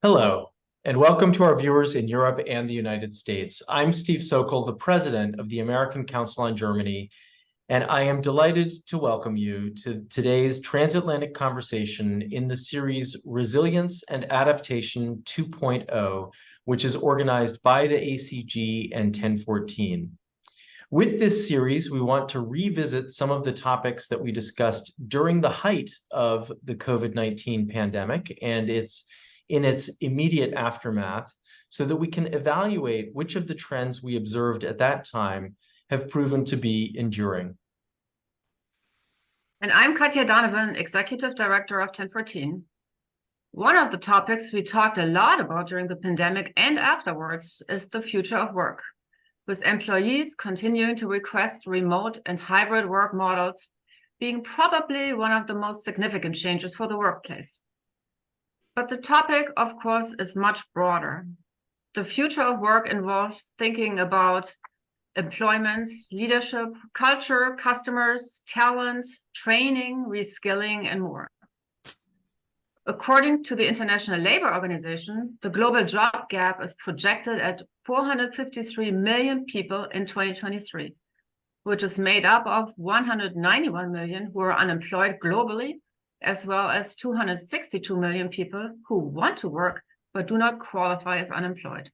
Hello, and welcome to our viewers in Europe and the United States. I'm Steve Sokol, the president of the American Council on Germany, and I am delighted to welcome you to today's transatlantic conversation in the series Resilience and Adaptation 2.0, which is organized by the ACG and 1014. With this series, we want to revisit some of the topics that we discussed during the height of the COVID-19 pandemic and in its immediate aftermath, so that we can evaluate which of the trends we observed at that time have proven to be enduring. And I'm Katja Donovan, Executive Director of 1014. One of the topics we talked a lot about during the pandemic and afterwards is the future of work, with employees continuing to request remote and hybrid work models being probably one of the most significant changes for the workplace. But the topic, of course, is much broader. The future of work involves thinking about employment, leadership, culture, customers, talent, training, reskilling, and more. According to the International Labour Organization, the global job gap is projected at 453 million people in 2023, which is made up of 191 million who are unemployed globally, as well as 262 million people who want to work but do not qualify as unemployed.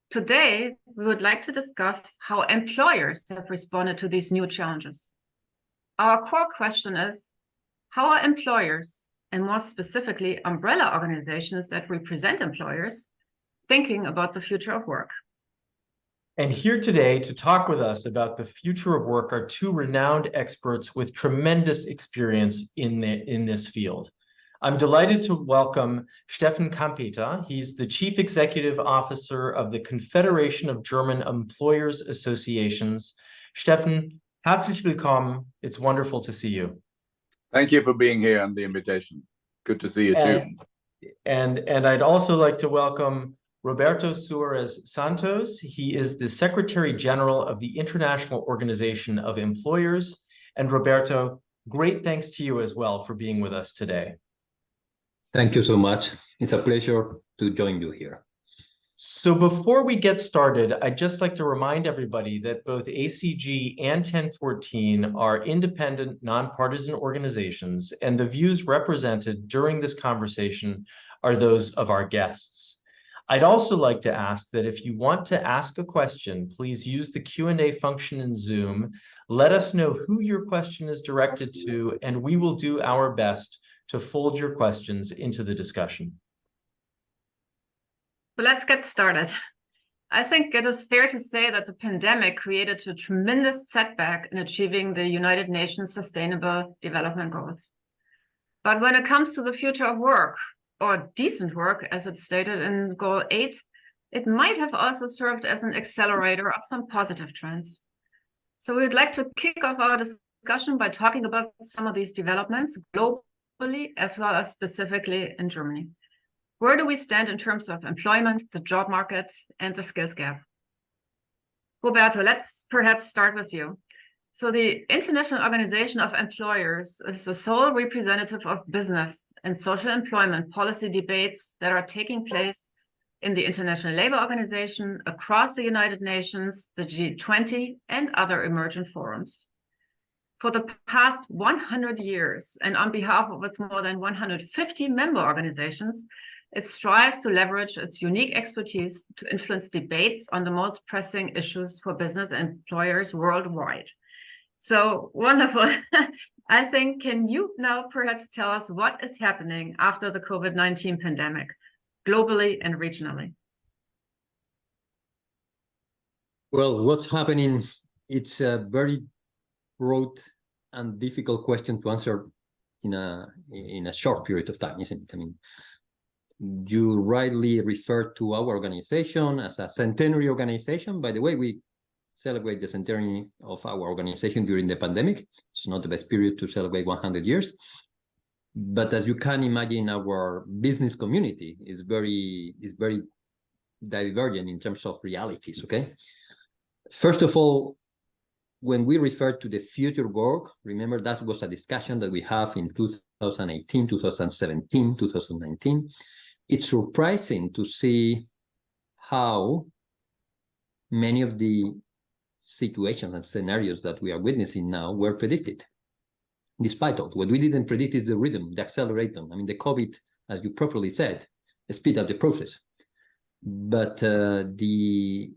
Today, we would like to discuss how employers have responded to these new challenges. Our core question is, how are employers, and more specifically umbrella organizations that represent employers, thinking about the future of work? And here today to talk with us about the future of work are two renowned experts with tremendous experience in this field. I'm delighted to welcome Steffen Kampeter. He's the Chief Executive Officer of the Confederation of German Employers Associations. Steffen, herzlich willkommen. It's wonderful to see you. Thank you for being here and the invitation. Good to see you too. And I'd also like to welcome Roberto Sua as Santos. He is the Secretary General of the International Organization of Employers. And Roberto, great thanks to you as well for being with us today. Thank you so much. It's a pleasure to join you here. So before we get started, I'd just like to remind everybody that both ACG and 1014 are independent, nonpartisan organizations, and the views represented during this conversation are those of our guests. I'd also like to ask that if you want to ask a question, please use the Q&A function in Zoom. Let us know who your question is directed to, and we will do our best to fold your questions into the discussion. But let's get started. I think it is fair to say that the pandemic created a tremendous setback in achieving the United Nations Sustainable Development Goals. But when it comes to the future of work, or decent work, as it's stated in Goal 8, it might have also served as an accelerator of some positive trends. So we'd like to kick off our discussion by talking about some of these developments globally, as well as specifically in Germany. Where do we stand in terms of employment, the job market, and the skills gap? Roberto, let's perhaps start with you. So the International Organization of Employers is the sole representative of business and social employment policy debates that are taking place in the International Labour Organization, across the United Nations, the G20, and other emergent forums. For the past 100 years, and on behalf of its more than 150 member organizations, it strives to leverage its unique expertise to influence debates on the most pressing issues for business employers worldwide. So wonderful. I think, can you now perhaps tell us what is happening after the COVID-19 pandemic, globally and regionally? Well, what's happening, it's a very broad and difficult question to answer in a short period of time, isn't it? I mean, you rightly refer to our organization as a centenary organization. By the way, we celebrate the centenary of our organization during the pandemic. It's not the best period to celebrate 100 years. But as you can imagine, our business community is very divergent in terms of realities, okay? First of all, when we refer to the future work, remember that was a discussion that we have in 2018, 2017, 2019. it's surprising to see how many of the situations and scenarios that we are witnessing now were predicted. Despite all, what we didn't predict is the rhythm, the accelerator. I mean, the COVID, as you properly said, speed up the process. But the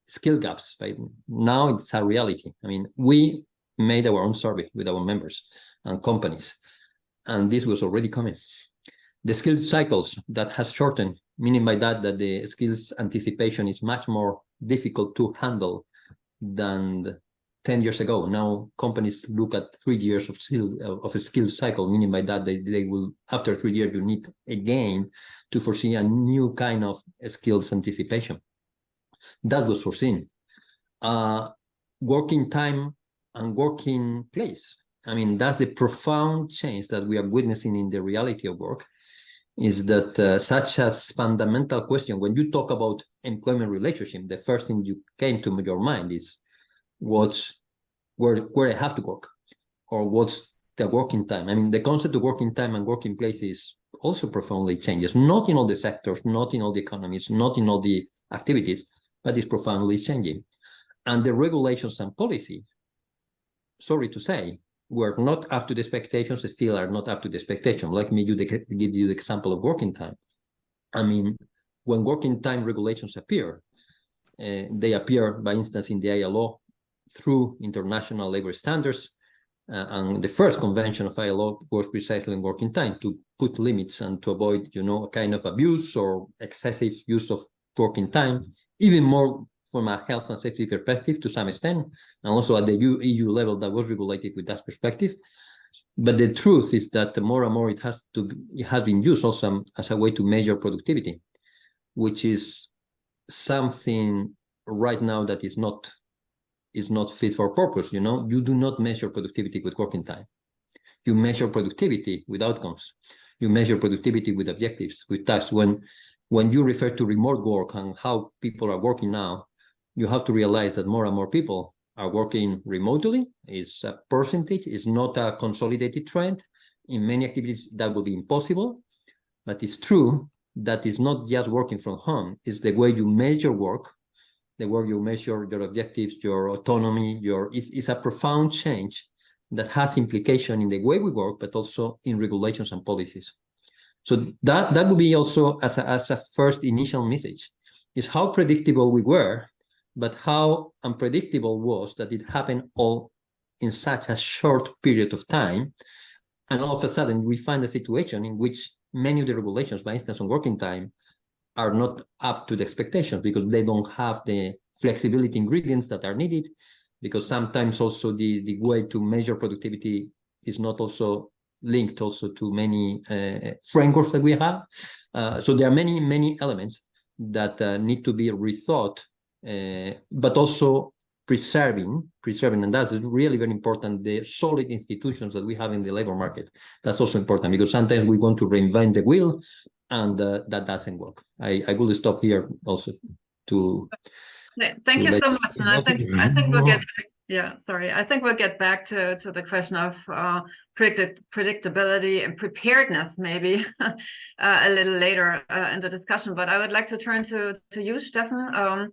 skill gaps, right? Now it's a reality. I mean, we made our own survey with our members and companies, and this was already coming. The skill cycles that has shortened, meaning by that the skills anticipation is much more difficult to handle than 10 years ago. Now companies look at 3 years of a skill cycle, meaning by that they will, after 3 years, you need again to foresee a new kind of skills anticipation. That was foreseen. Working time and working place. I mean, that's the profound change that we are witnessing in the reality of work, is that such a fundamental question. When you talk about employment relationship, the first thing you came to your mind is where I have to work, or what's the working time. I mean, the concept of working time and working place is also profoundly changes, not in all the sectors, not in all the economies, not in all the activities, but it's profoundly changing. And the regulations and policy, sorry to say, were not up to the expectations, still are not up to the expectation. Let me give you the example of working time. I mean, when working time regulations appear, they appear, by instance, in the ILO through international labor standards. And the first convention of ILO was precisely in working time, to put limits and to avoid, a kind of abuse or excessive use of working time, even more from a health and safety perspective to some extent, and also at the EU level that was regulated with that perspective. But the truth is that more and more it has been used also as a way to measure productivity, which is something right now that is not fit for purpose. You do not measure productivity with working time. You measure productivity with outcomes. You measure productivity with objectives, with tasks. When you refer to remote work and how people are working now, you have to realize that more and more people are working remotely. It's a percentage, it's not a consolidated trend. In many activities, that would be impossible. But it's true that it's not just working from home, it's the way you measure work, the way you measure your objectives, your autonomy, it's a profound change that has implication in the way we work, but also in regulations and policies. So that would be also as a first initial message, is how predictable we were, but how unpredictable was that it happened all in such a short period of time. And all of a sudden, we find a situation in which many of the regulations, for instance, on working time, are not up to the expectations because they don't have the flexibility ingredients that are needed, because sometimes also the way to measure productivity is not also linked also to many frameworks that we have. So there are many elements that need to be rethought, but also preserving, and that's really very important, the solid institutions that we have in the labor market. That's also important, because sometimes we want to reinvent the wheel, and that doesn't work. I will stop here also to. Thank you so much. And I think we'll get. Yeah, sorry. I think we'll get back to the question of predictability and preparedness maybe a little later in the discussion. But I would like to turn to you, Steffen.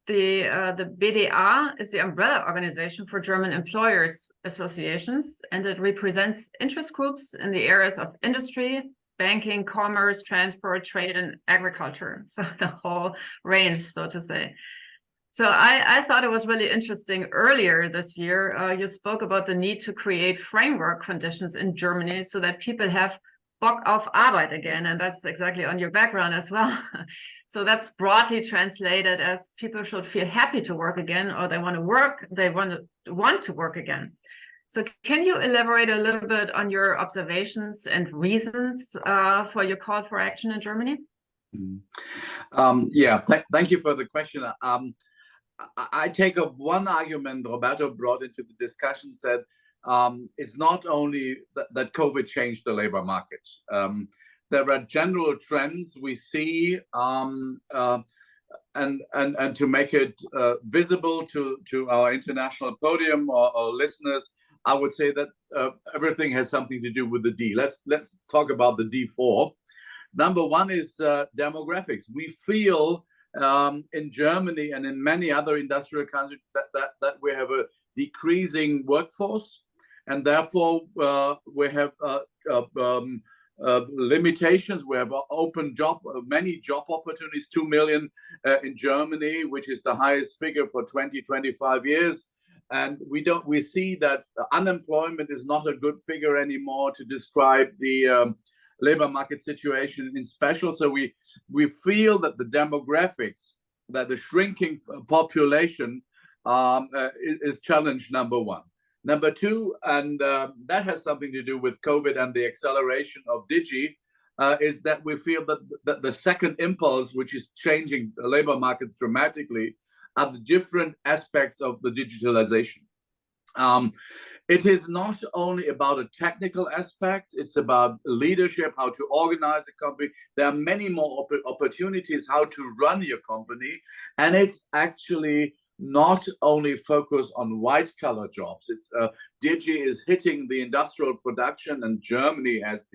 The BDA is the umbrella organization for German employers associations, and it represents interest groups in the areas of industry, banking, commerce, transport, trade, and agriculture. So the whole range, so to say. So I thought it was really interesting. Earlier this year, you spoke about the need to create framework conditions in Germany so that people have Bock auf Arbeit again. And that's exactly on your background as well. So that's broadly translated as people should feel happy to work again, or they want to work, they want to work again. So can you elaborate a little bit on your observations and reasons for your call for action in Germany? Yeah, thank you for the question. I take up one argument Roberto brought into the discussion, said it's not only that COVID changed the labor markets. There are general trends we see, and to make it visible to our international podium or listeners, I would say that everything has something to do with the D. Let's talk about the D4. Number one is demographics. We feel in Germany and in many other industrial countries that we have a decreasing workforce, and therefore we have limitations. We have many job opportunities, 2 million in Germany, which is the highest figure for 25 years. And we see that unemployment is not a good figure anymore to describe the labor market situation in special. So we feel that the demographics, that the shrinking population is challenge number one. Number two, and that has something to do with COVID and the acceleration of Digi, is that we feel that the second impulse, which is changing the labor markets dramatically, are the different aspects of the digitalization. It is not only about a technical aspect, it's about leadership, how to organize a company. There are many more opportunities how to run your company. And it's actually not only focused on white-collar jobs. It's Digi is hitting the industrial production, and Germany has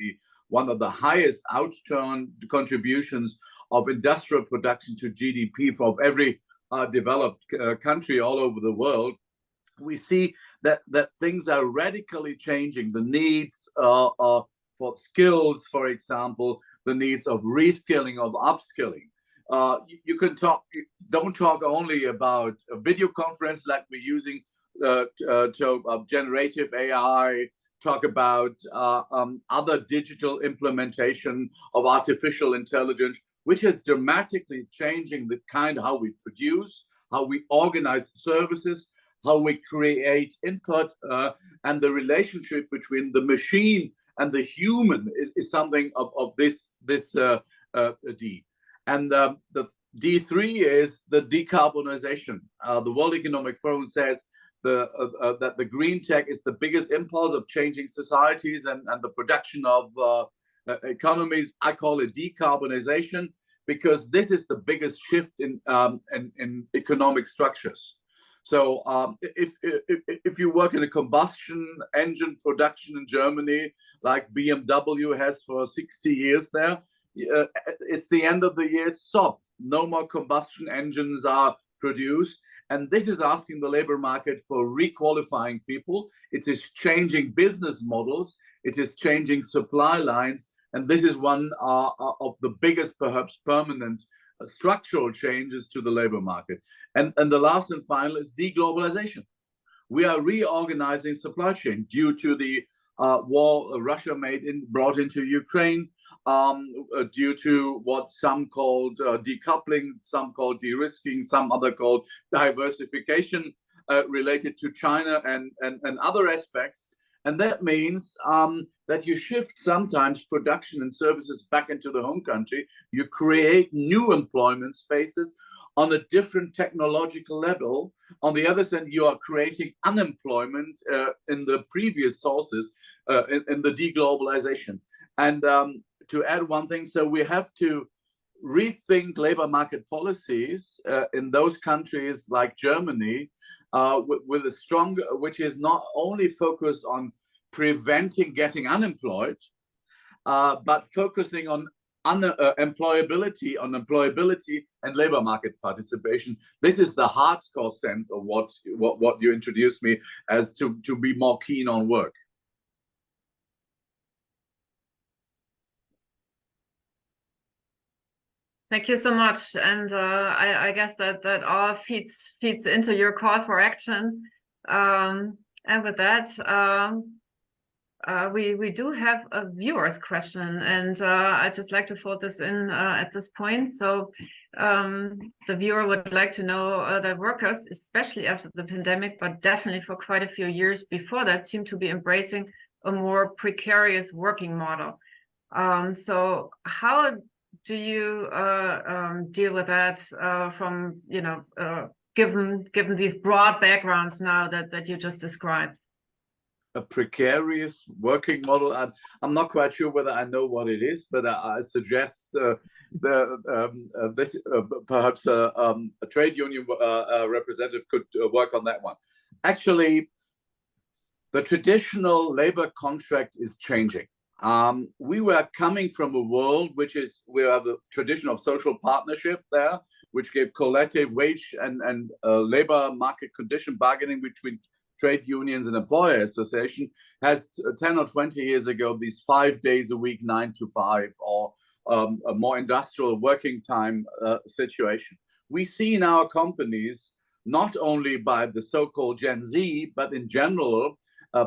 one of the highest outturn contributions of industrial production to GDP of every developed country all over the world. We see that things are radically changing. The needs for skills, for example, the needs of reskilling, of upskilling. Don't talk only about a video conference like we're using generative AI. Talk about other digital implementation of artificial intelligence, which is dramatically changing the kind how we produce, how we organize services, how we create input, and the relationship between the machine and the human is something of this D. And the D3 is the decarbonization. The World Economic Forum says that the green tech is the biggest impulse of changing societies and the production of economies. I call it decarbonization because this is the biggest shift in economic structures. So if you work in a combustion engine production in Germany, like BMW has for 60 years there, it's the end of the year, stop. No more combustion engines are produced. And this is asking the labor market for requalifying people. It is changing business models. It is changing supply lines. And this is one of the biggest, perhaps permanent structural changes to the labor market. And the last and final is deglobalization. We are reorganizing supply chain due to the war Russia brought into Ukraine, due to what some called decoupling, some called de-risking, some other called diversification related to China and other aspects. And that means that you shift sometimes production and services back into the home country. You create new employment spaces on a different technological level. On the other side, you are creating unemployment in the previous sources in the deglobalization. And to add one thing, so we have to rethink labor market policies in those countries like Germany, with a strong, which is not only focused on preventing getting unemployed, but focusing on employability and labor market participation. This is the hardcore sense of what you introduced me as to be more keen on work. Thank you so much, and I guess that all feeds into your call for action. And with that, we do have a viewer's question, and I'd just like to fold this in at this point. So the viewer would like to know that workers, especially after the pandemic, but definitely for quite a few years before that, seem to be embracing a more precarious working model. So how do you deal with that from, given these broad backgrounds now that you just described? A precarious working model. I'm not quite sure whether I know what it is, but I suggest perhaps a trade union representative could work on that one. Actually, the traditional labor contract is changing. We were coming from a world we have a tradition of social partnership there, which gave collective wage and labor market condition bargaining between trade unions and employer association. Has 10 or 20 years ago, these 5 days a week, 9 to 5, or a more industrial working time situation. We see in our companies, not only by the so-called Gen Z, but in general,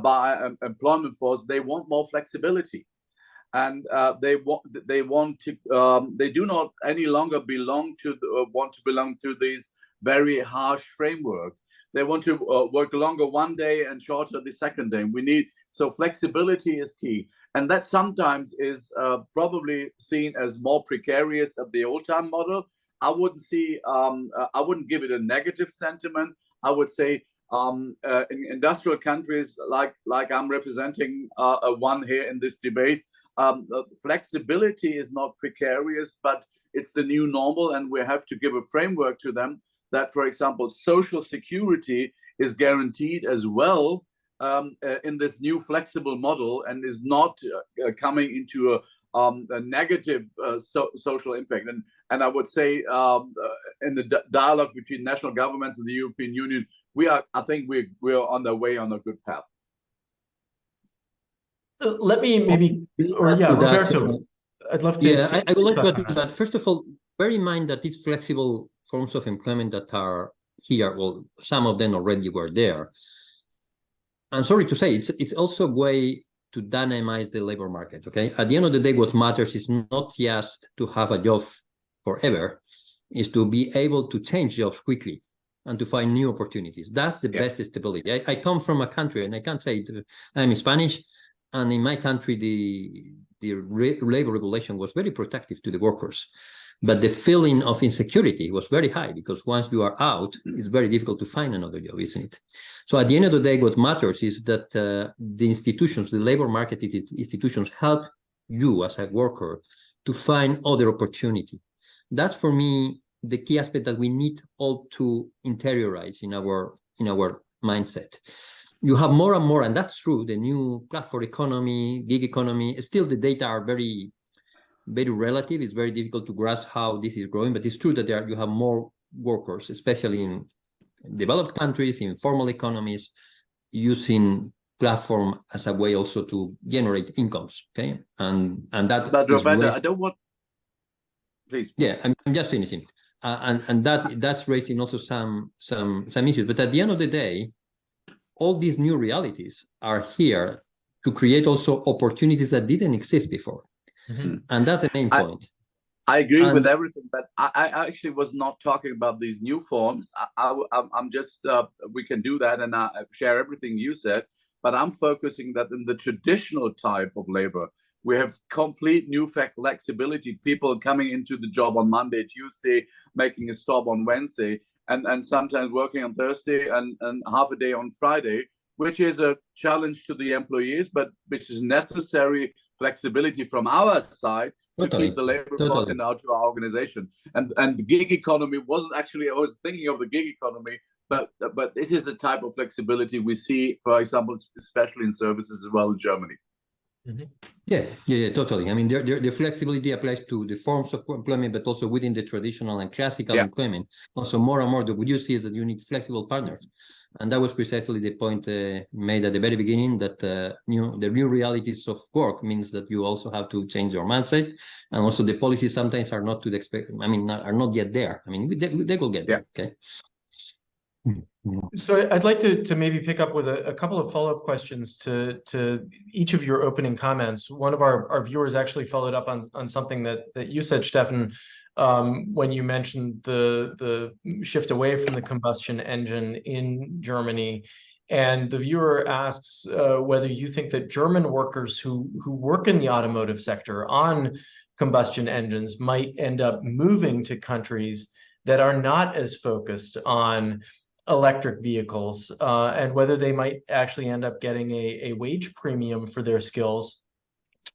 by employment force, they want more flexibility. And they do not any longer want to belong to these very harsh framework. They want to work longer one day and shorter the second day. So flexibility is key, and that sometimes is probably seen as more precarious of the old time model. I wouldn't give it a negative sentiment. I would say in industrial countries like I'm representing one here in this debate, flexibility is not precarious, but it's the new normal, and we have to give a framework to them that, for example, social security is guaranteed as well in this new flexible model, and is not coming into a negative social impact. And I would say in the dialogue between national governments and the European Union, I think we're on the way on a good path. Let me maybe, or yeah, Roberto, I'd love to. Yeah, I would like to add to that. First of all, bear in mind that these flexible forms of employment that are here, well, some of them already were there. I'm sorry to say, it's also a way to dynamize the labor market, okay? At the end of the day, what matters is not just to have a job forever, is to be able to change jobs quickly and to find new opportunities. That's the best stability. I come from a country, and I can't say it, I'm Spanish, and in my country, the labor regulation was very protective to the workers. But the feeling of insecurity was very high, because once you are out, it's very difficult to find another job, isn't it? So at the end of the day, what matters is that the institutions, the labor market institutions, help you as a worker to find other opportunity. That's, for me, the key aspect that we need all to interiorize in our mindset. You have more and more, and that's true, the new platform economy, gig economy. Still, the data are very relative. It's very difficult to grasp how this is growing, but it's true that you have more workers, especially in developed countries, in formal economies, using platform as a way also to generate incomes. Okay, and that. But Roberto, I don't want. Please. Yeah, I'm just finishing, and that's raising also some issues. But at the end of the day, all these new realities are here to create also opportunities that didn't exist before. Mm-hmm. And that's the main point. I agree with everything, but I actually was not talking about these new forms. I'm just, we can do that, and I share everything you said, but I'm focusing that in the traditional type of labor, we have complete new flexibility, people coming into the job on Monday, Tuesday, making a stop on Wednesday, and sometimes working on Thursday and half a day on Friday, which is a challenge to the employees, but which is necessary flexibility from our side to keep the labor cost in to our organization. And the gig economy wasn't actually, I was thinking of the gig economy, but this is the type of flexibility we see, for example, especially in services as well in Germany. Mm-hmm. Yeah, totally. I mean, the flexibility applies to the forms of employment, but also within the traditional and classical employment. Also, more and more, what you see is that you need flexible partners. And that was precisely the point made at the very beginning, that the new realities of work means that you also have to change your mindset. And also the policies sometimes are not to the are not yet there. I mean, they will get there, okay? So I'd like to maybe pick up with a couple of follow-up questions to each of your opening comments. One of our viewers actually followed up on something that you said, Steffen, when you mentioned the shift away from the combustion engine in Germany. And the viewer asks whether you think that German workers who work in the automotive sector on combustion engines might end up moving to countries that are not as focused on electric vehicles, and whether they might actually end up getting a wage premium for their skills,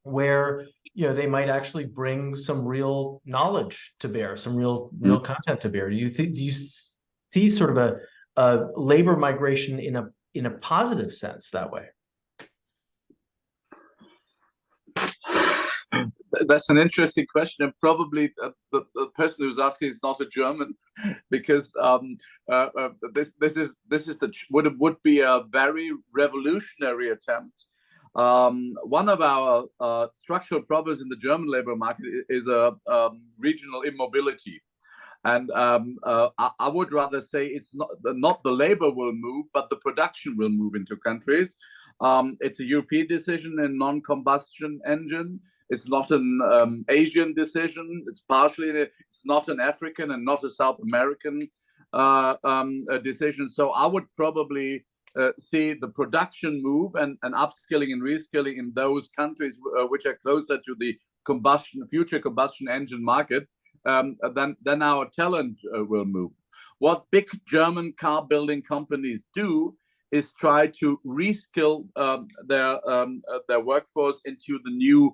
where they might actually bring some real knowledge to bear, some real content to bear. Do you see sort of a labor migration in a positive sense that way? That's an interesting question, and probably the person who's asking is not a German, because this is would be a very revolutionary attempt. One of our structural problems in the German labor market is a regional immobility. And I would rather say it's not the labor will move, but the production will move into countries. It's a European decision in non-combustion engine. It's not an Asian decision. It's not an African and not a South American decision. So I would probably see the production move and upskilling and reskilling in those countries which are closer to the future combustion engine market. Then our talent will move. What big German car building companies do is try to reskill their workforce into the new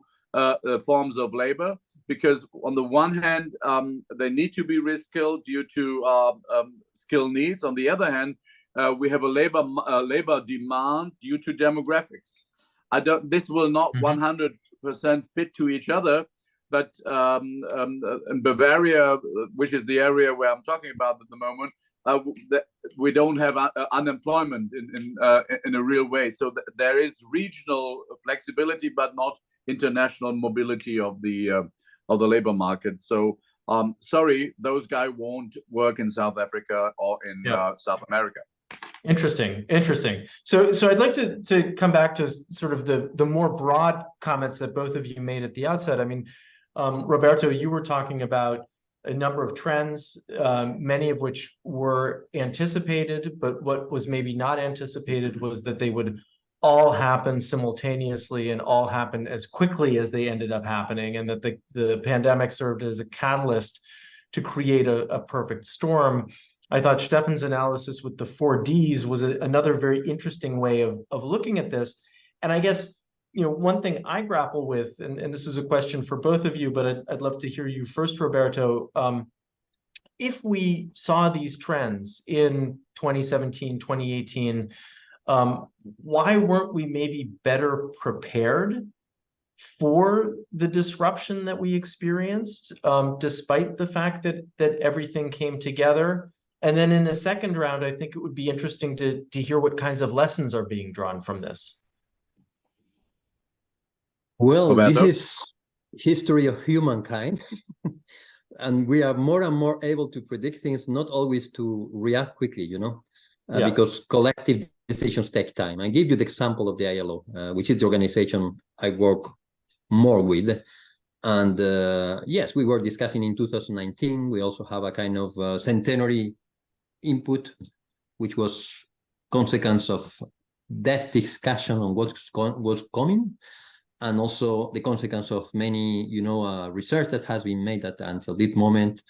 forms of labor, because on the one hand they need to be reskilled due to skill needs. On the other hand, we have a labor demand due to demographics. This will not 100% fit to each other. But in Bavaria, which is the area where I'm talking about at the moment, we don't have unemployment in a real way. So there is regional flexibility, but not international mobility of the labor market. So sorry, those guys won't work in South Africa or in South America. Interesting. So I'd like to come back to sort of the more broad comments that both of you made at the outset. I mean, Roberto, you were talking about a number of trends, many of which were anticipated, but what was maybe not anticipated was that they would all happen simultaneously and all happen as quickly as they ended up happening, and that the pandemic served as a catalyst to create a perfect storm. I thought Steffen's analysis with the 4 Ds was another very interesting way of looking at this. And I guess, one thing I grapple with, and this is a question for both of you, but I'd love to hear you first, Roberto. If we saw these trends in 2017, 2018, why weren't we maybe better prepared for the disruption that we experienced, despite the fact that everything came together? And then in a second round, I think it would be interesting to hear what kinds of lessons are being drawn from this. Well, Roberto? This is history of humankind. And we are more and more able to predict things, not always to react quickly, because collective decisions take time. I give you the example of the ILO, which is the organization I work more with. And yes, we were discussing in 2019. We also have a kind of centenary input, which was consequence of that discussion on what's coming, and also the consequence of many, research that has been made until this moment.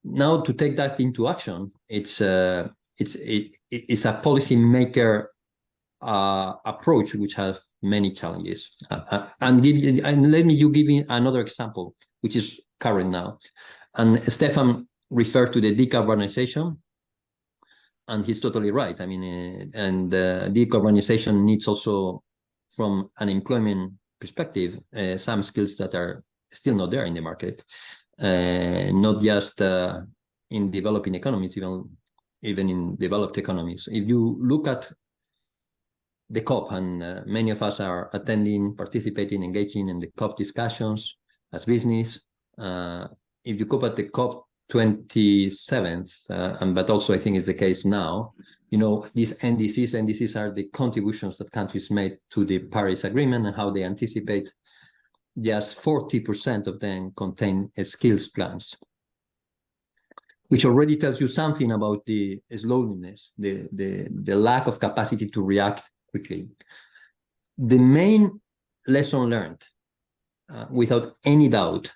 Now to take that into action, it's a policymaker approach which has many challenges. And let me give you another example, which is current now. And Steffen referred to the decarbonization, and he's totally right. I mean, decarbonization needs also, from an employment perspective, some skills that are still not there in the market, not just in developing economies, even in developed economies. If you look at the COP, and many of us are attending, participating, engaging in the COP discussions as business. If you go at the COP 27th, but also I think is the case now, these NDCs are the contributions that countries made to the Paris Agreement, and how they anticipate just 40% of them contain skills plans, which already tells you something about the slowness, the lack of capacity to react quickly. The main lesson learned, without any doubt,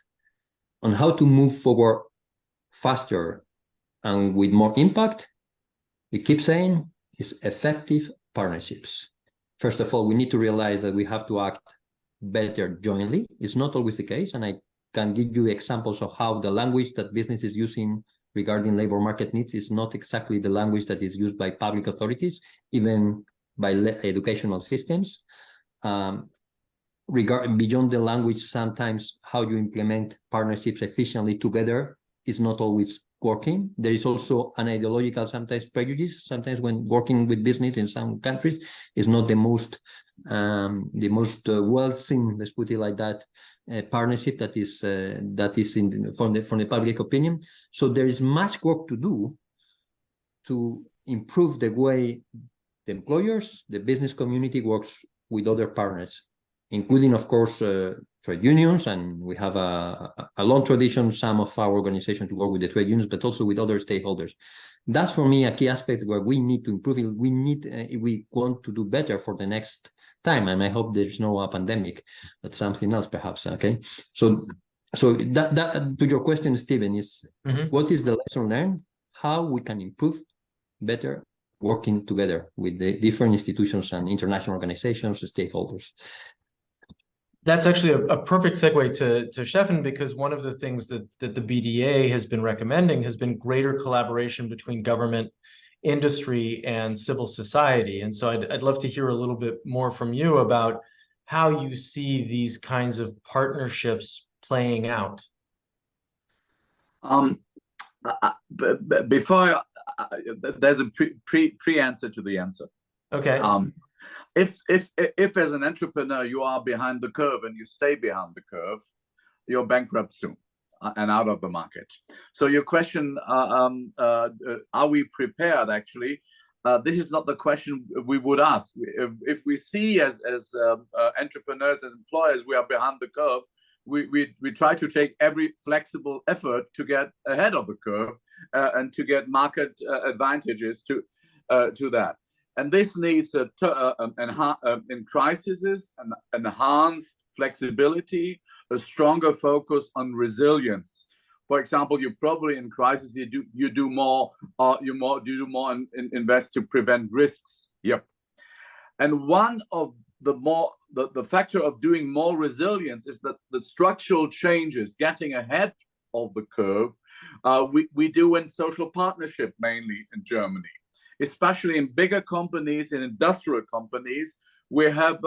on how to move forward faster and with more impact, we keep saying, is effective partnerships. First of all, we need to realize that we have to act better jointly. It's not always the case, and I can give you examples of how the language that business is using regarding labor market needs is not exactly the language that is used by public authorities, even by educational systems. beyond the language, sometimes how you implement partnerships efficiently together is not always working. There is also an ideological sometimes prejudice. Sometimes when working with business in some countries is not the most well seen, let's put it like that, partnership that is from the public opinion. So there is much work to do to improve the way the employers, the business community works with other partners, including, of course, trade unions, and we have a long tradition, some of our organizations, to work with the trade unions, but also with other stakeholders. That's, for me, a key aspect where we need to improve. We need, if we want to do better for the next time, and I hope there's no pandemic, but something else perhaps, okay? So that to your question, Stephen, is what is the lesson learned? How we can improve better working together with the different institutions and international organizations, stakeholders. That's actually a perfect segue to Steffen, because one of the things that the BDA has been recommending has been greater collaboration between government, industry, and civil society. And so I'd love to hear a little bit more from you about how you see these kinds of partnerships playing out. Before there's a pre-answer to the answer. Okay. If as an entrepreneur you are behind the curve and you stay behind the curve, you're bankrupt soon and out of the market. So your question, are we prepared? Actually, this is not the question we would ask. If we see as entrepreneurs, as employers, we are behind the curve, we try to take every flexible effort to get ahead of the curve and to get market advantages to that. And this needs in crises an enhanced flexibility, a stronger focus on resilience. For example, you probably in crisis you do more invest to prevent risks. Yep. And one of the factor of doing more resilience is that the structural changes, getting ahead of the curve, we do in social partnership, mainly in Germany, especially in bigger companies, in industrial companies. We have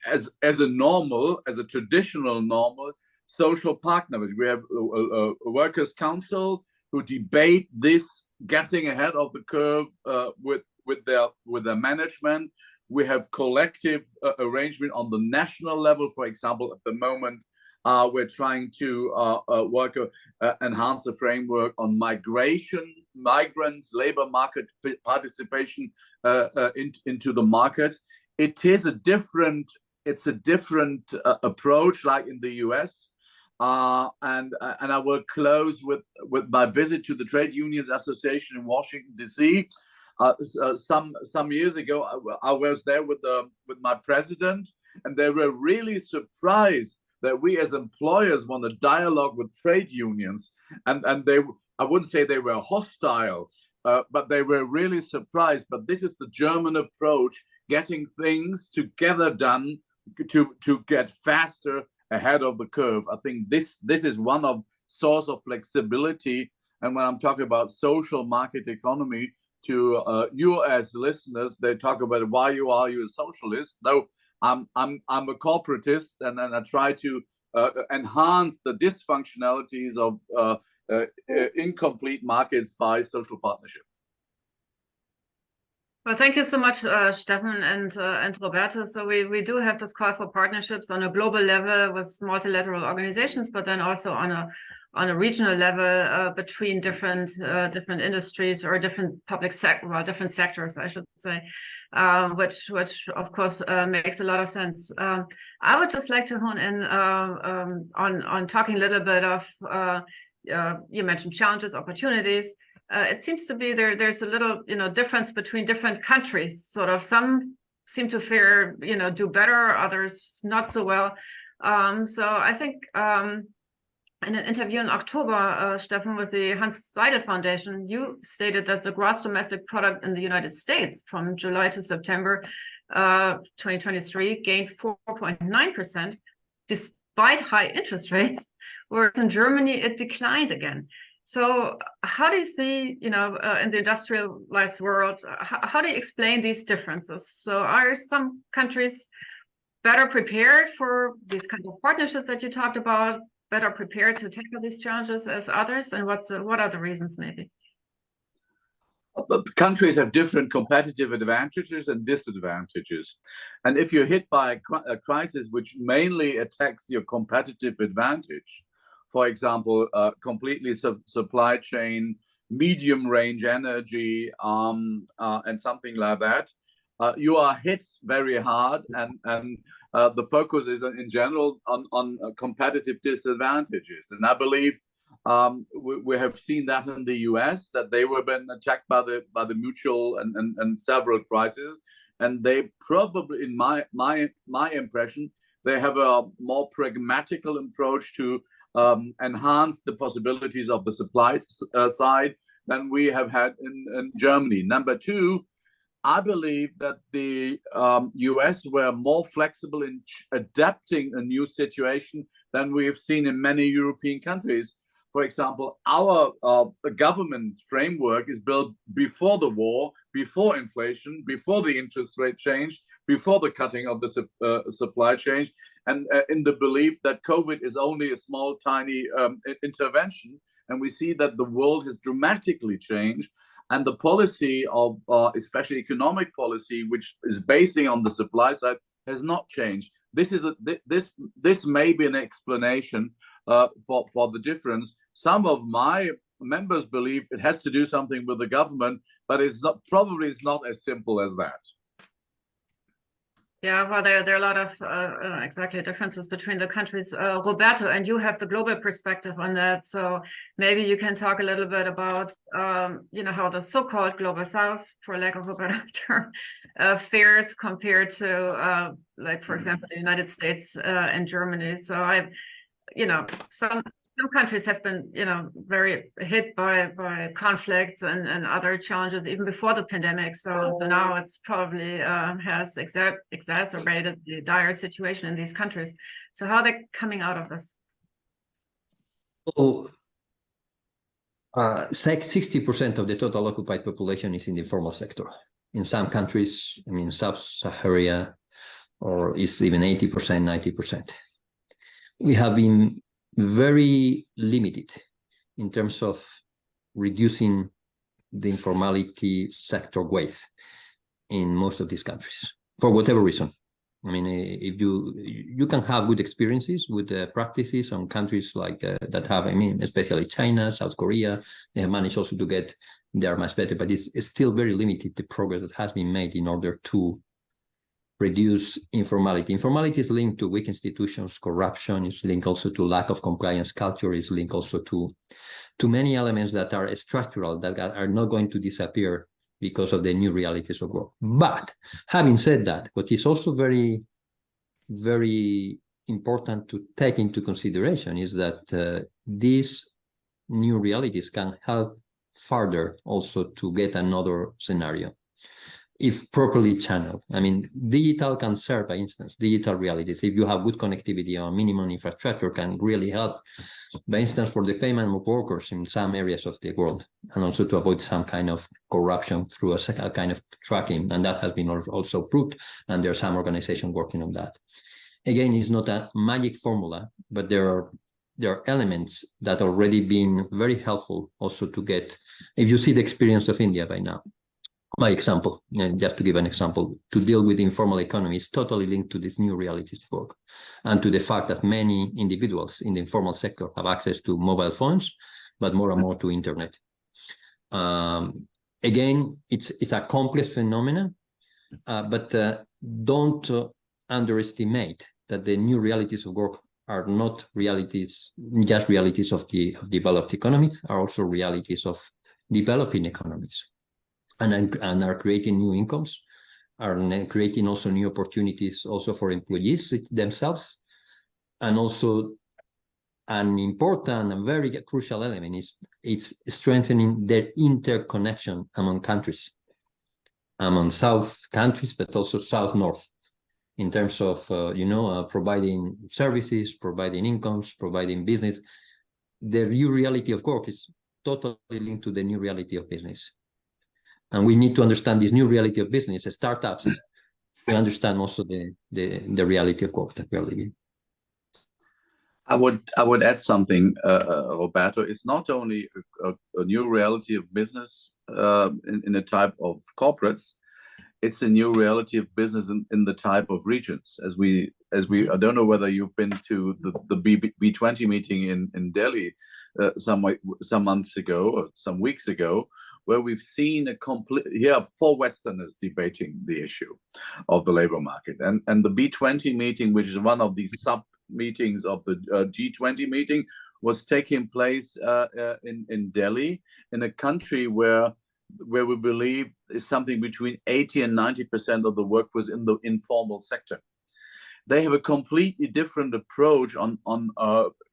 as a traditional normal social partner. We have a workers' council who debate this getting ahead of the curve with their management. We have collective arrangement on the national level. For example, at the moment, we're trying to enhance the framework on migrants, labor market participation into the market. It's a different approach, like in the US. And I will close with my visit to the Trade Unions Association in Washington, D.C. Some years ago, I was there with my president, and they were really surprised that we as employers want to dialogue with trade unions, and I wouldn't say they were hostile, but they were really surprised. But this is the German approach, getting things together done to get faster ahead of the curve. I think this is one of source of flexibility. And when I'm talking about social market economy, to you as listeners, they talk about why are you a socialist? No, I'm a corporatist, and then I try to enhance the dysfunctionalities of incomplete markets by social partnership. Well, thank you so much, Steffen and Roberto. So we do have this call for partnerships on a global level with multilateral organizations, but then also on a regional level between different industries or different different sectors, I should say, which of course makes a lot of sense. I would just like to hone in on talking a little bit of you mentioned challenges, opportunities. It seems to be there's a little difference between different countries. Sort of some seem to fare do better, others not so well. So I think in an interview in October, Steffen, with the Hans Seidel Foundation, you stated that the gross domestic product in the United States from July to September 2023 gained 4.9% despite high interest rates, whereas in Germany it declined again. So how do you see, in the industrialized world, how do you explain these differences? So are some countries better prepared for these kind of partnerships that you talked about, better prepared to tackle these challenges as others? And what are the reasons maybe? But countries have different competitive advantages and disadvantages. And if you're hit by a crisis which mainly attacks your competitive advantage, for example, completely supply chain, medium range energy, and something like that, you are hit very hard, and the focus is in general on competitive disadvantages. And I believe we have seen that in the US, that they were been attacked by the mutual and several crises, and they probably, in my impression, they have a more pragmatical approach to enhance the possibilities of the supply side than we have had in Germany. Number two, I believe that the US were more flexible in adapting a new situation than we have seen in many European countries. For example, our government framework is built before the war, before inflation, before the interest rate change, before the cutting of the supply chain, and in the belief that COVID is only a small, tiny intervention. And we see that the world has dramatically changed. And the policy of, especially economic policy, which is basing on the supply side, has not changed. This may be an explanation for the difference. Some of my members believe it has to do something with the government, but it's not, probably it's not as simple as that. Yeah, well, there are a lot of exactly differences between the countries. Roberto, and you have the global perspective on that. So maybe you can talk a little bit about, how the so-called global south, for lack of a better term, fares compared to, like, for example, the United States and Germany. So some countries have been, very hit by conflicts and other challenges even before the pandemic. So now it's probably has exacerbated the dire situation in these countries. So how are they coming out of this? Well, 60% of the total occupied population is in the informal sector. In some countries, Sub-Sahara, or is even 80%, 90%. We have been very limited in terms of reducing the informality sector weight in most of these countries, for whatever reason. If you can have good experiences with the practices on countries like that have, especially China, South Korea, they have managed also to get there much better, but it's still very limited, the progress that has been made in order to reduce informality. Informality is linked to weak institutions, corruption, is linked also to lack of compliance culture, is linked also to many elements that are structural, that are not going to disappear because of the new realities of work. But having said that, what is also very, very important to take into consideration is that these new realities can help further also to get another scenario, if properly channeled. Digital can serve, for instance, digital realities. If you have good connectivity or minimum infrastructure, can really help, for instance, for the payment of workers in some areas of the world, and also to avoid some kind of corruption through a kind of tracking. And that has been also proved, and there are some organizations working on that. Again, it's not a magic formula, but there are elements that are already been very helpful also to get, if you see the experience of India by now. My example, just to give an example, to deal with the informal economy is totally linked to this new realities of work, and to the fact that many individuals in the informal sector have access to mobile phones, but more and more to internet. Again, it's a complex phenomenon, but don't underestimate that the new realities of work are not just realities of developed economies, are also realities of developing economies. And are creating new incomes, are creating also new opportunities also for employees themselves. And also an important and very crucial element is it's strengthening their interconnection among countries, among South countries, but also South-North, in terms of, providing services, providing incomes, providing business. The new reality of work is totally linked to the new reality of business. And we need to understand this new reality of business. Startups we understand also the reality of work that we are living. I would add something, Roberto. It's not only a new reality of business in a type of corporates. It's a new reality of business in the type of regions. As we, I don't know whether you've been to the B20 meeting in Delhi some months ago or some weeks ago, where we've seen here are 4 Westerners debating the issue of the labor market, and the B20 meeting, which is one of these sub meetings of the G20 meeting, was taking place in Delhi, in a country where we believe is something between 80 and 90% of the workforce in the informal sector. They have a completely different approach on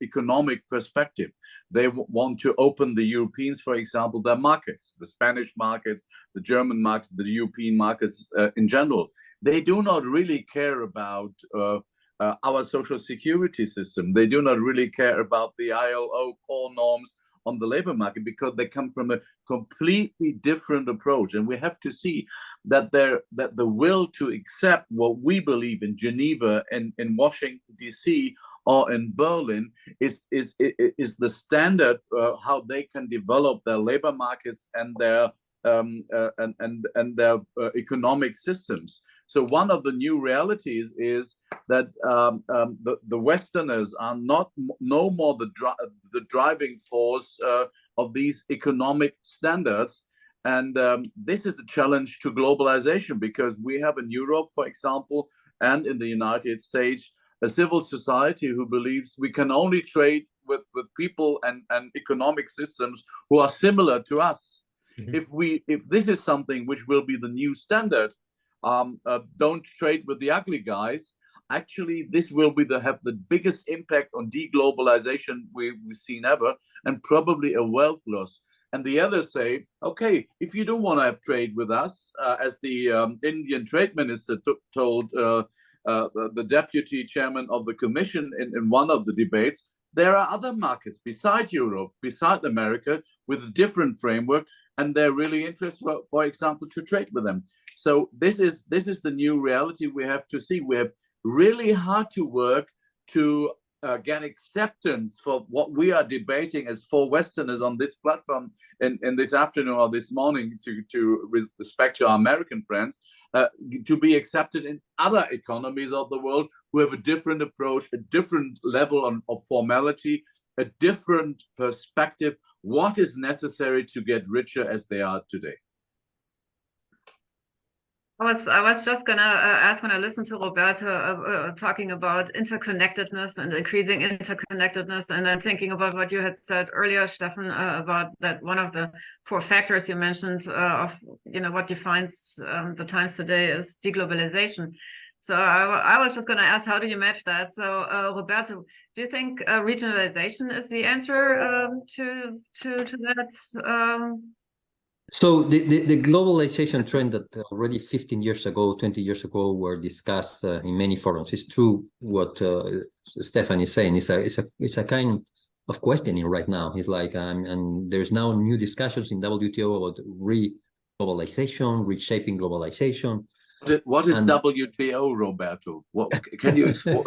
economic perspective. They want to open the Europeans, for example, their markets, the Spanish markets, the German markets, the European markets in general. They do not really care about our social security system. They do not really care about the ILO core norms on the labor market, because they come from a completely different approach. And we have to see that the will to accept what we believe in Geneva and in Washington, D.C. or in Berlin is the standard how they can develop their labor markets and their economic systems. So one of the new realities is that the Westerners are no more the driving force of these economic standards. And this is the challenge to globalization, because we have in Europe, for example, and in the United States, a civil society who believes we can only trade with people and economic systems who are similar to us. Mm-hmm. If this is something which will be the new standard, don't trade with the ugly guys. Actually, this will have the biggest impact on deglobalization we've seen ever, and probably a wealth loss. And the others say, okay, if you don't want to have trade with us, as the Indian trade minister told the deputy chairman of the commission in one of the debates, there are other markets beside Europe, beside America, with a different framework, and they're really interested, for example, to trade with them. So this is the new reality we have to see. We have really hard to work to get acceptance for what we are debating as 4 Westerners on this platform in this afternoon or this morning, to respect to our American friends, to be accepted in other economies of the world who have a different approach, a different level of formality, a different perspective, what is necessary to get richer as they are today. I was just gonna ask, when I listened to Roberto talking about interconnectedness and increasing interconnectedness, and then thinking about what you had said earlier, Steffen, about that one of the 4 factors you mentioned of what defines the times today is deglobalization. So I was just gonna ask, how do you match that? So Roberto, do you think regionalization is the answer to that? So the globalization trend that already 15 years ago, 20 years ago were discussed in many forums. It's true what Steffen is saying. It's a kind of questioning right now. It's like, and there's now new discussions in WTO about re-globalization, reshaping globalization. What is WTO, Roberto? What can you explain?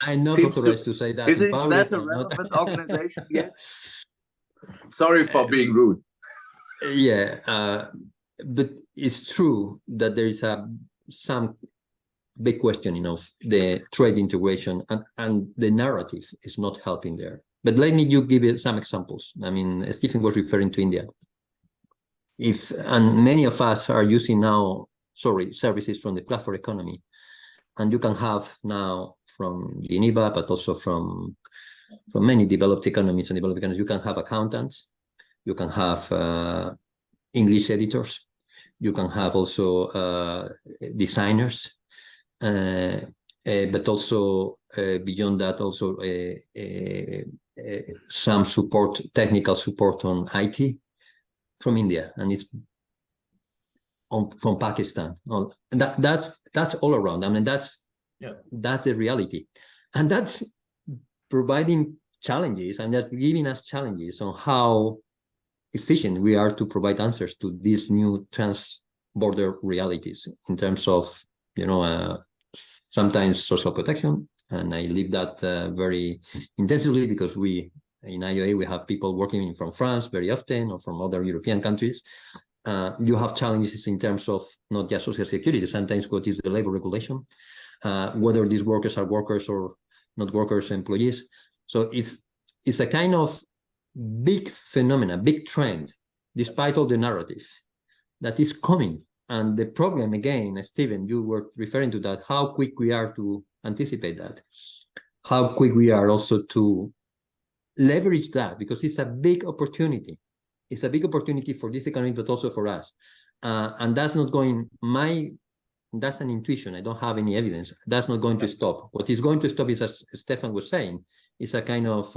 I'm not authorized to say that. Isn't that a relevant organization yet? Sorry for being rude. Yeah, but it's true that there is some big questioning of the trade integration, and the narrative is not helping there. But let me give you some examples. I mean, Stephen was referring to India. And many of us are using now, services from the platform economy, and you can have now from Geneva, but also from many developed economies and developed economies, you can have accountants. You can have English editors. You can have also designers, but also beyond that, also some support, technical support on IT from India, and it's from Pakistan. And that's all around. I mean, that's the reality, and that's providing challenges, and that's giving us challenges on how efficient we are to provide answers to these new trans-border realities in terms of sometimes social protection, and I live that very intensively because we in IOA we have people working from France very often or from other European countries. You have challenges in terms of not just social security, sometimes what is the labor regulation, whether these workers are workers or not workers, employees. So it's a kind of big phenomena, big trend, despite all the narrative that is coming. And the problem, again, Steven, you were referring to that, how quick we are to anticipate that, how quick we are also to leverage that, because it's a big opportunity. It's a big opportunity for this economy, but also for us. And that's not going, that's an intuition. I don't have any evidence. That's not going to stop. What is going to stop is, as Stefan was saying, it's a kind of,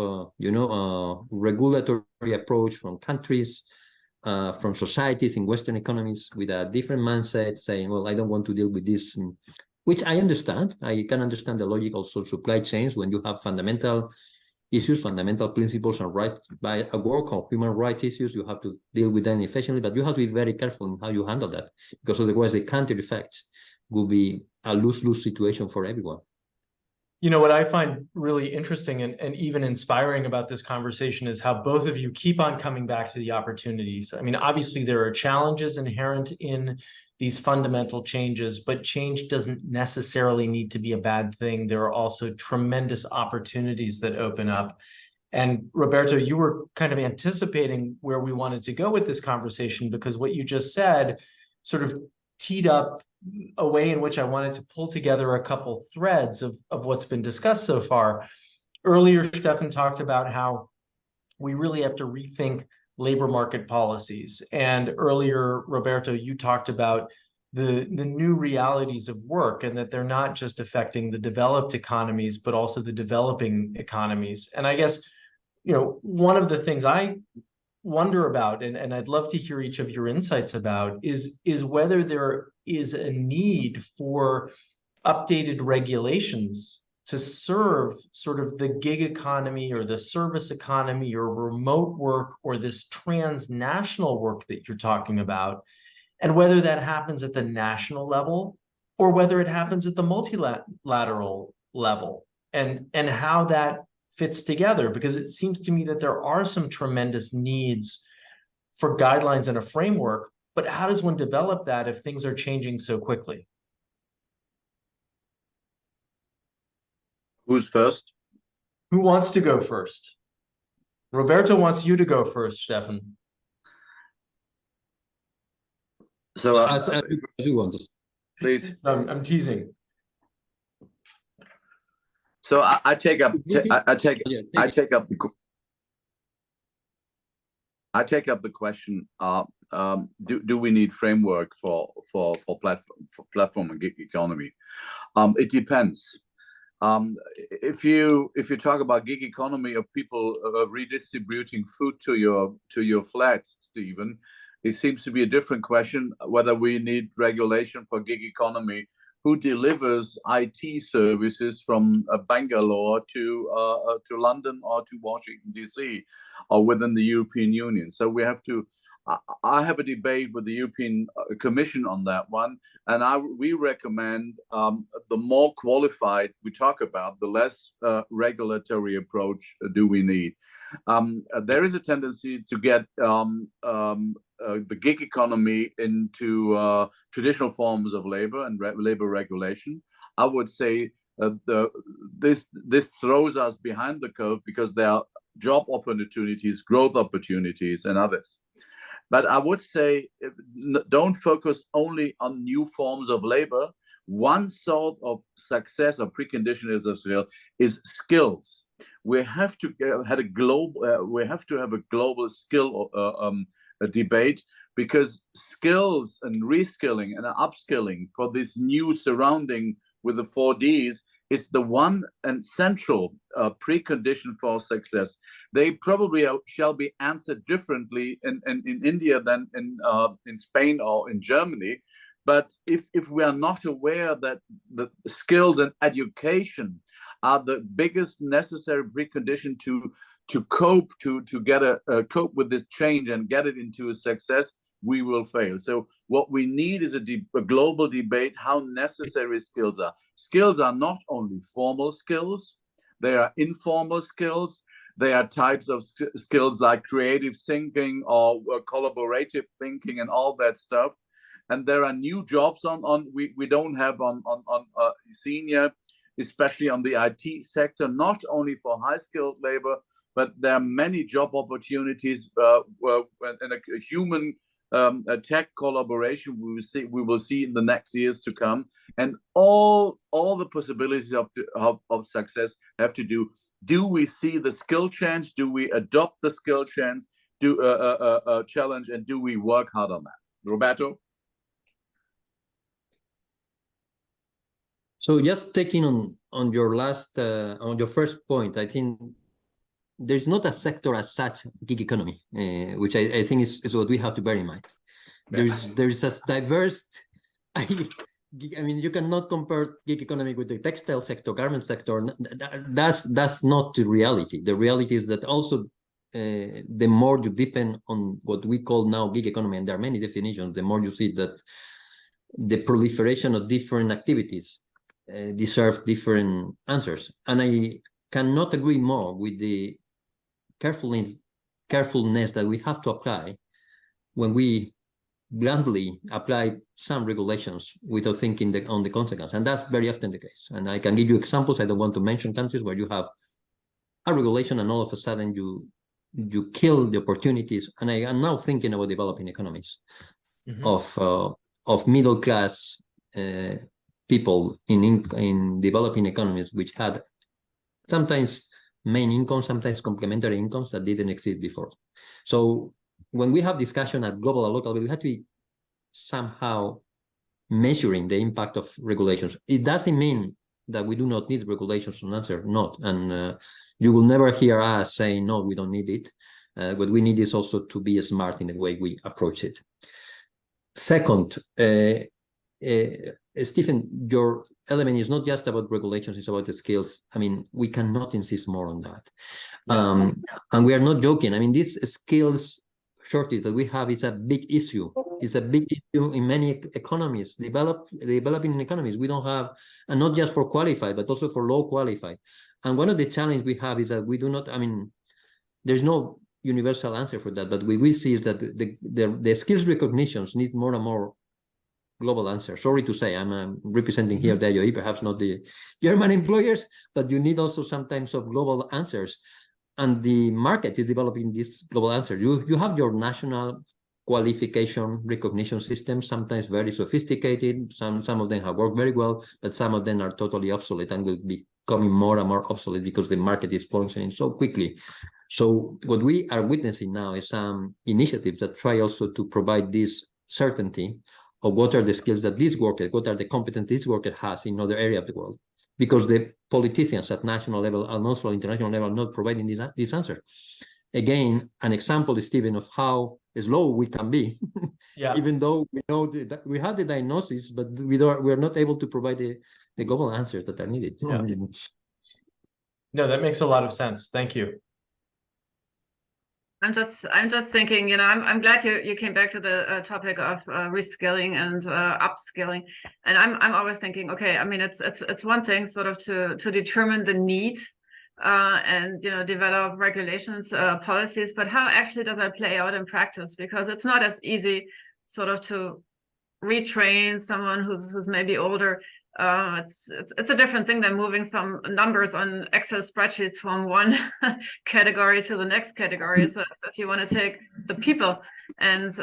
regulatory approach from countries, from societies in Western economies with a different mindset, saying, well, I don't want to deal with this, which I understand. I can understand the logic also supply chains when you have fundamental issues, fundamental principles and rights by a work or human rights issues, you have to deal with them efficiently, but you have to be very careful in how you handle that, because otherwise the counter effects will be a lose-lose situation for everyone. You know, what I find really interesting and even inspiring about this conversation is how both of you keep on coming back to the opportunities. I mean, obviously there are challenges inherent in these fundamental changes, but change doesn't necessarily need to be a bad thing. There are also tremendous opportunities that open up. And Roberto, you were kind of anticipating where we wanted to go with this conversation, because what you just said sort of teed up a way in which I wanted to pull together a couple threads of what's been discussed so far. Earlier, Steffen talked about how we really have to rethink labor market policies. And earlier, Roberto, you talked about the new realities of work, and that they're not just affecting the developed economies, but also the developing economies. And I guess, one of the things I wonder about, and I'd love to hear each of your insights about, is whether there is a need for updated regulations to serve sort of the gig economy or the service economy or remote work or this transnational work that you're talking about, and whether that happens at the national level or whether it happens at the multilateral level, and how that fits together, because it seems to me that there are some tremendous needs for guidelines and a framework, but how does one develop that if things are changing so quickly? Who's first? Who wants to go first? Roberto wants you to go first, Steffen. So As you want, please. I'm teasing. So I take up the question. Do we need framework for platform and gig economy? It depends. If you talk about gig economy of people redistributing food to your flat, Stephen, it seems to be a different question whether we need regulation for gig economy. Who delivers IT services from Bangalore to London or to Washington DC or within the European Union? So we have to. I have a debate with the European Commission on that one, and we recommend the more qualified we talk about, the less regulatory approach do we need. There is a tendency to get the gig economy into traditional forms of labor and labor regulation. I would say this throws us behind the curve, because there are job opportunities, growth opportunities, and others. But I would say don't focus only on new forms of labor. One sort of success or precondition is skills. We have to have a global skill debate, because skills and reskilling and upskilling for this new surrounding with the 4Ds is the one and central precondition for success. They probably shall be answered differently in India than in Spain or in Germany. But if we are not aware that the skills and education are the biggest necessary precondition to cope with this change and get it into a success, we will fail. So what we need is a global debate how necessary skills are. Skills are not only formal skills, they are informal skills. They are types of skills like creative thinking or collaborative thinking and all that stuff. And there are new jobs we don't have on senior, especially on the IT sector, not only for high-skilled labor, but there are many job opportunities in a human tech collaboration we will see in the next years to come, and all the possibilities of success have to do we see the skill change? Do we adopt the skill change? Challenge, and do we work hard on that? Roberto? So just taking on your last on your first point, I think there's not a sector as such, gig economy, which I think is what we have to bear in mind. There's a diverse. I mean, you cannot compare gig economy with the textile sector, garment sector. That's not the reality. The reality is that also the more you depend on what we call now gig economy, and there are many definitions, the more you see that the proliferation of different activities deserve different answers. And I cannot agree more with the carefulness that we have to apply when we bluntly apply some regulations without thinking on the consequence. And that's very often the case. And I can give you examples. I don't want to mention countries where you have a regulation and all of a sudden you kill the opportunities. And I am now thinking about developing economies of middle class people in developing economies, which had sometimes main income, sometimes complementary incomes that didn't exist before. So when we have discussion at global and local, we have to be somehow measuring the impact of regulations. It doesn't mean that we do not need regulations to answer, not. And you will never hear us saying, no, we don't need it. What we need is also to be smart in the way we approach it. Second, Stephen, your element is not just about regulations, it's about the skills. I mean, we cannot insist more on that. And we are not joking. I mean, this skills shortage that we have is a big issue. It's a big issue in many economies, developing economies. We don't have, and not just for qualified, but also for low qualified. And one of the challenges we have is that we do not, I mean, there's no universal answer for that, but what we see is that the skills recognitions need more and more global answer. Sorry to say, I'm representing here the IOE, perhaps not the German employers, but you need also sometimes of global answers. And the market is developing this global answer. You have your national qualification recognition systems, sometimes very sophisticated. Some of them have worked very well, but some of them are totally obsolete and will be becoming more and more obsolete because the market is functioning so quickly. So what we are witnessing now is some initiatives that try also to provide this certainty of what are the skills that this worker, what are the competence this worker has in other areas of the world, because the politicians at national level and also international level are not providing this answer. Again, an example, Stephen, of how slow we can be, even though we know that we have the diagnosis, but we are not able to provide the global answers that are needed. Yeah. No, that makes a lot of sense. Thank you. I'm just thinking, I'm glad you came back to the topic of reskilling and upskilling, and I'm always thinking, okay, I mean, it's one thing sort of to determine the need and develop regulations, policies, but how actually does that play out in practice? Because it's not as easy sort of to retrain someone who's maybe older. It's a different thing than moving some numbers on Excel spreadsheets from one category to the next category. So if you want to take the people and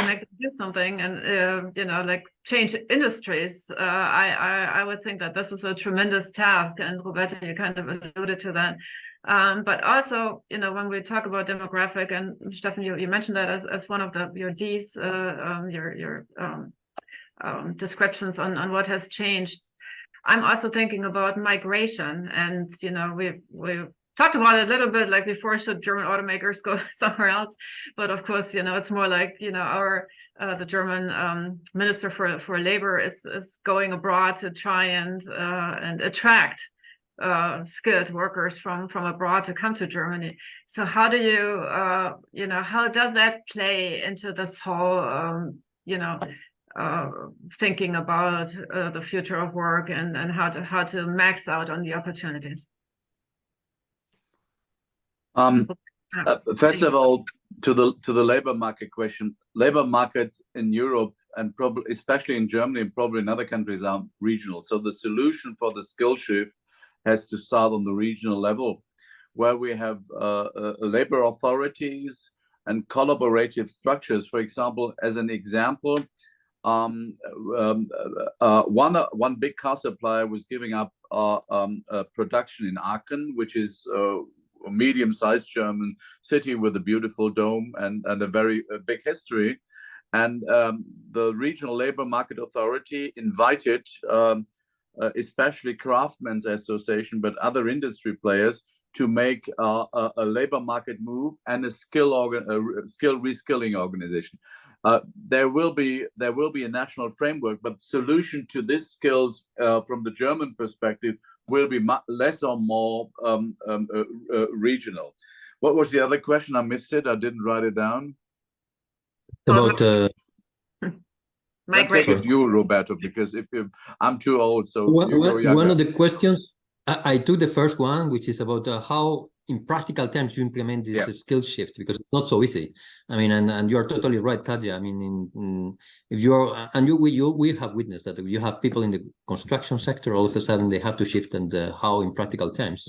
make them do something and like change industries, I would think that this is a tremendous task. And Roberto, you kind of alluded to that. But also, when we talk about demographic, and Steffen, you mentioned that as one of your Ds, your descriptions on what has changed. I'm also thinking about migration, and we talked about it a little bit, like before, should German automakers go somewhere else? But of course, it's more like the German Minister for Labor is going abroad to try and attract skilled workers from abroad to come to Germany. So how do you, how does that play into this whole, thinking about the future of work and how to max out on the opportunities? First of all, to the labor market question, labor market in Europe and probably especially in Germany and probably in other countries are regional. So the solution for the skill shift has to start on the regional level, where we have labor authorities and collaborative structures. For example, as an example, one big car supplier was giving up production in Aachen, which is a medium-sized German city with a beautiful dome and a very big history. And the regional labor market authority invited especially Craftsmen's Association, but other industry players, to make a labor market move and a skill reskilling organization. There will be a national framework, but solution to this skills from the German perspective will be less or more regional. What was the other question? I missed it. I didn't write it down. About take it you, Roberto, because I'm too old, so one of the questions I took the first one, which is about how in practical terms you implement this skill shift, because it's not so easy. I mean, and you are totally right, Katja. I mean, if you are, and we have witnessed that you have people in the construction sector, all of a sudden they have to shift, and how in practical terms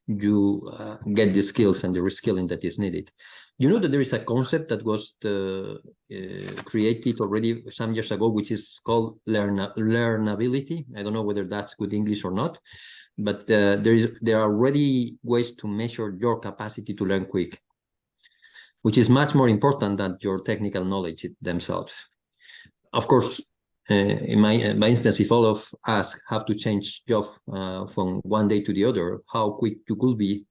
you get the skills and the reskilling that is needed. You know that there is a concept that was created already some years ago, which is called learnability. I don't know whether that's good English or not, but there are already ways to measure your capacity to learn quick, which is much more important than your technical knowledge themselves. Of course, in my instance, if all of us have to change job from one day to the other, how quick you could be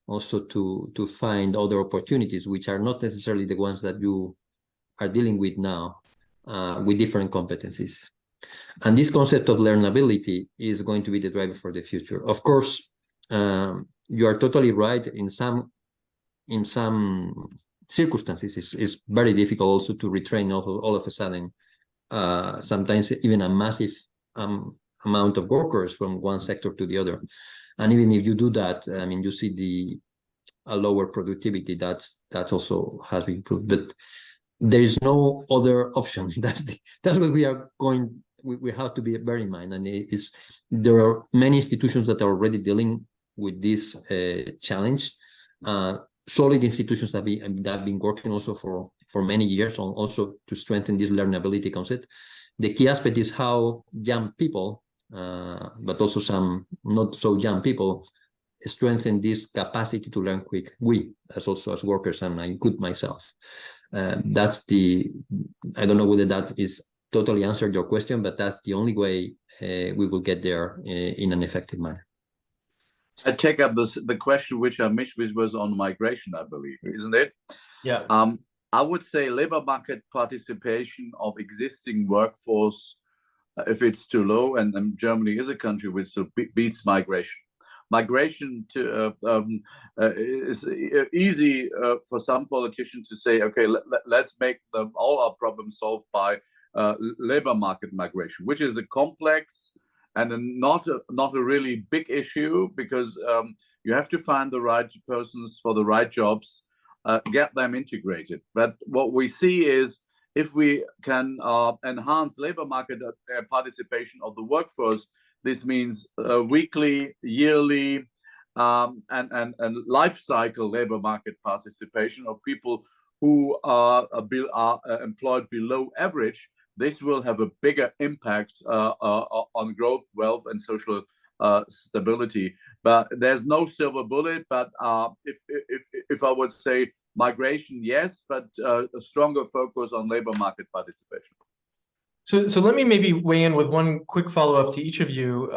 also to find other opportunities, which are not necessarily the ones that you are dealing with now, with different competencies. And this concept of learnability is going to be the driver for the future. Of course, you are totally right. In some circumstances, it's very difficult also to retrain all of a sudden. Sometimes even a massive amount of workers from one sector to the other. And even if you do that, I mean, you see a lower productivity. That's also has been proved. But there is no other option. That's what we are going. We have to be bear in mind. And there are many institutions that are already dealing with this challenge. Solid institutions that have been working also for many years on also to strengthen this learnability concept. The key aspect is how young people, but also some not so young people, strengthen this capacity to learn quick. We, as workers, and I include myself. I don't know whether that is totally answered your question, but that's the only way we will get there in an effective manner. I take up the question which I missed, which was on migration, I believe, isn't it? Yeah. I would say labor market participation of existing workforce, if it's too low, and Germany is a country which beats migration. Migration is easy for some politicians to say, okay, let's make all our problems solved by labor market migration, which is a complex and not a really big issue, because you have to find the right persons for the right jobs, get them integrated. But what we see is, if we can enhance labor market participation of the workforce, this means weekly, yearly, and life cycle labor market participation of people who are employed below average. This will have a bigger impact on growth, wealth, and social stability. But there's no silver bullet. But if I would say migration, yes, but a stronger focus on labor market participation. So let me maybe weigh in with one quick follow-up to each of you,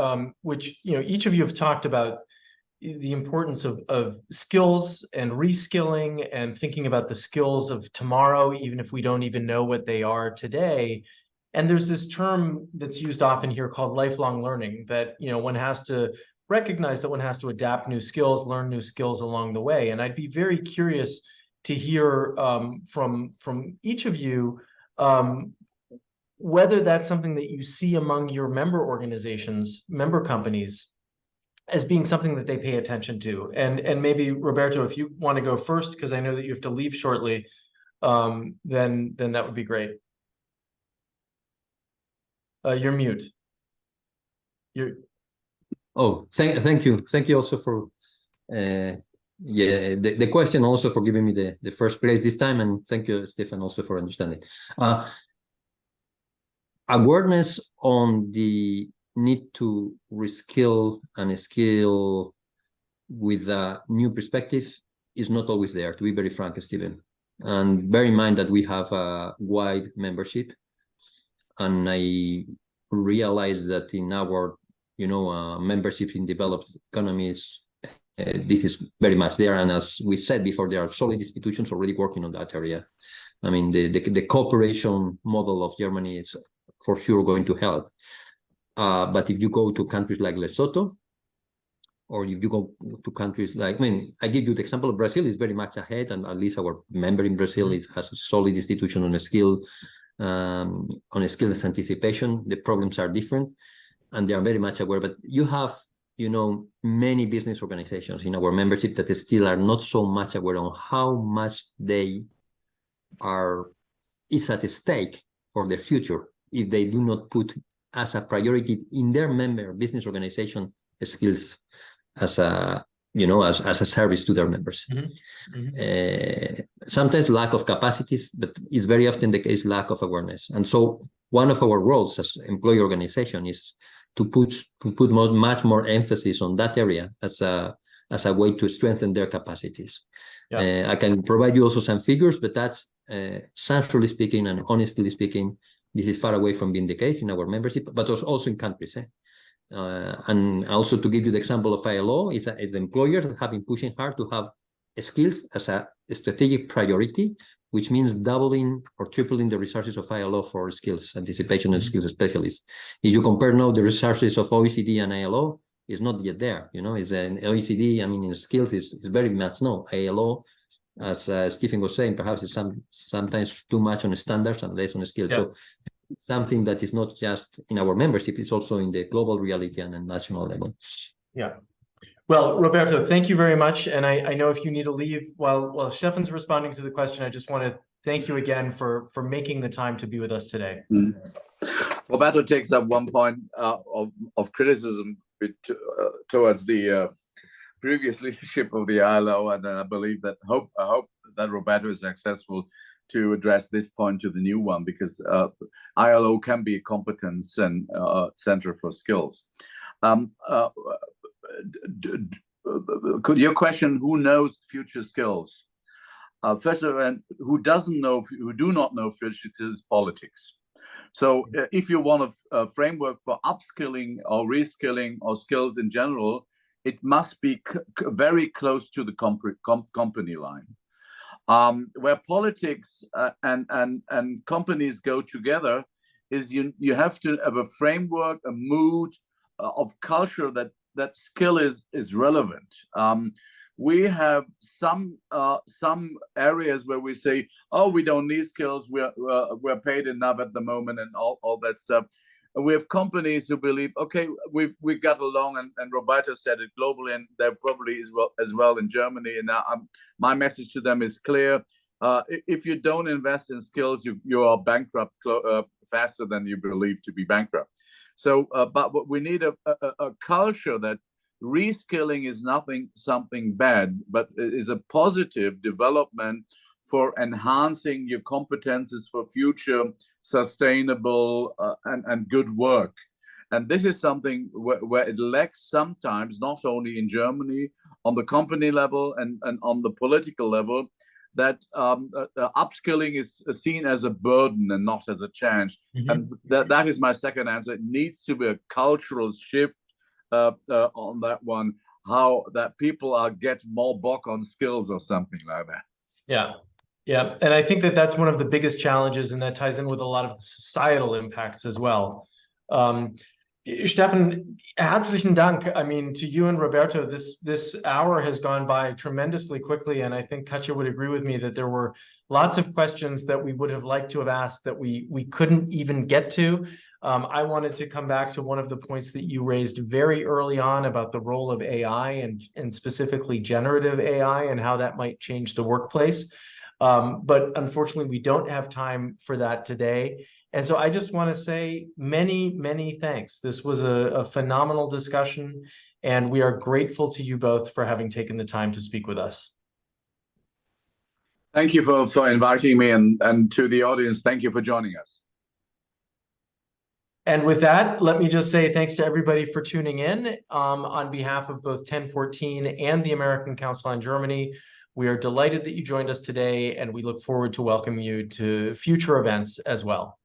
which each of you have talked about the importance of skills and reskilling and thinking about the skills of tomorrow, even if we don't even know what they are today. And there's this term that's used often here called lifelong learning, that one has to recognize that one has to adapt new skills, learn new skills along the way. And I'd be very curious to hear from each of you whether that's something that you see among your member organizations, member companies, as being something that they pay attention to. And maybe, Roberto, if you want to go first, because I know that you have to leave shortly, then that would be great. You're mute. Oh, thank you also for the question, also for giving me the first place this time, and thank you, Stefan, also for understanding. Awareness on the need to reskill and skill with a new perspective is not always there, to be very frank, Stephen. And bear in mind that we have a wide membership, and I realize that in our membership in developed economies, this is very much there. And as we said before, there are solid institutions already working on that area. I mean, the cooperation model of Germany is for sure going to help. But if you go to countries like Lesotho, or if you go to countries like, I give you the example of Brazil is very much ahead, and at least our member in Brazil has a solid institution on a skills anticipation. The problems are different, and they are very much aware. But you have, many business organizations in our membership that still are not so much aware on how much is at stake for their future if they do not put as a priority in their member business organization skills as a as a service to their members. Sometimes lack of capacities, but it's very often the case lack of awareness. And so one of our roles as employee organization is to put much more emphasis on that area as a way to strengthen their capacities. I can provide you also some figures, but that's centrally speaking and honestly speaking, this is far away from being the case in our membership, but also in countries. And also to give you the example of ILO, is employers that have been pushing hard to have skills as a strategic priority, which means doubling or tripling the resources of ILO for skills anticipation and skills specialists. If you compare now the resources of OECD and ILO, it's not yet there. It's an OECD, in skills is very much no. ILO, as Stephen was saying, perhaps it's sometimes too much on standards and less on skills. So something that is not just in our membership, it's also in the global reality and a national level. Yeah. Well, Roberto, thank you very much. And I know if you need to leave while Stefan's responding to the question, I just want to thank you again for making the time to be with us today. Roberto takes up one point of criticism towards the previous leadership of the ILO, and I believe that I hope that Roberto is successful to address this point to the new one, because ILO can be a competence and center for skills. Your question, who knows future skills? First of all, who do not know future is politics. So if you want a framework for upskilling or reskilling or skills in general, it must be very close to the company line. Where politics and companies go together is you have to have a framework, a mood of culture that skill is relevant. We have some areas where we say, oh, we don't need skills, we're paid enough at the moment, and all that stuff. We have companies who believe, okay, we got along, and Roberto said it globally, and there probably is as well in Germany. And my message to them is clear: if you don't invest in skills, you are bankrupt faster than you believe to be bankrupt. So, but we need a culture that reskilling is something bad, but is a positive development for enhancing your competences for future sustainable and good work. And this is something where it lacks sometimes, not only in Germany, on the company level and on the political level, that upskilling is seen as a burden and not as a chance. And that is my second answer. It needs to be a cultural shift on that one, how that people get more bock on skills or something like that. Yeah, and I think that's one of the biggest challenges, and that ties in with a lot of societal impacts as well. Steffen, herzlichen Dank. I mean, to you and Roberto, this hour has gone by tremendously quickly, and I think Katja would agree with me that there were lots of questions that we would have liked to have asked that we couldn't even get to. I wanted to come back to one of the points that you raised very early on about the role of AI and specifically generative AI and how that might change the workplace. But unfortunately, we don't have time for that today. And so I just want to say many, many thanks. This was a phenomenal discussion, and we are grateful to you both for having taken the time to speak with us. Thank you for inviting me, and to the audience, thank you for joining us. And with that, let me just say thanks to everybody for tuning in. On behalf of both 1014 and the American Council on Germany, we are delighted that you joined us today, and we look forward to welcoming you to future events as well.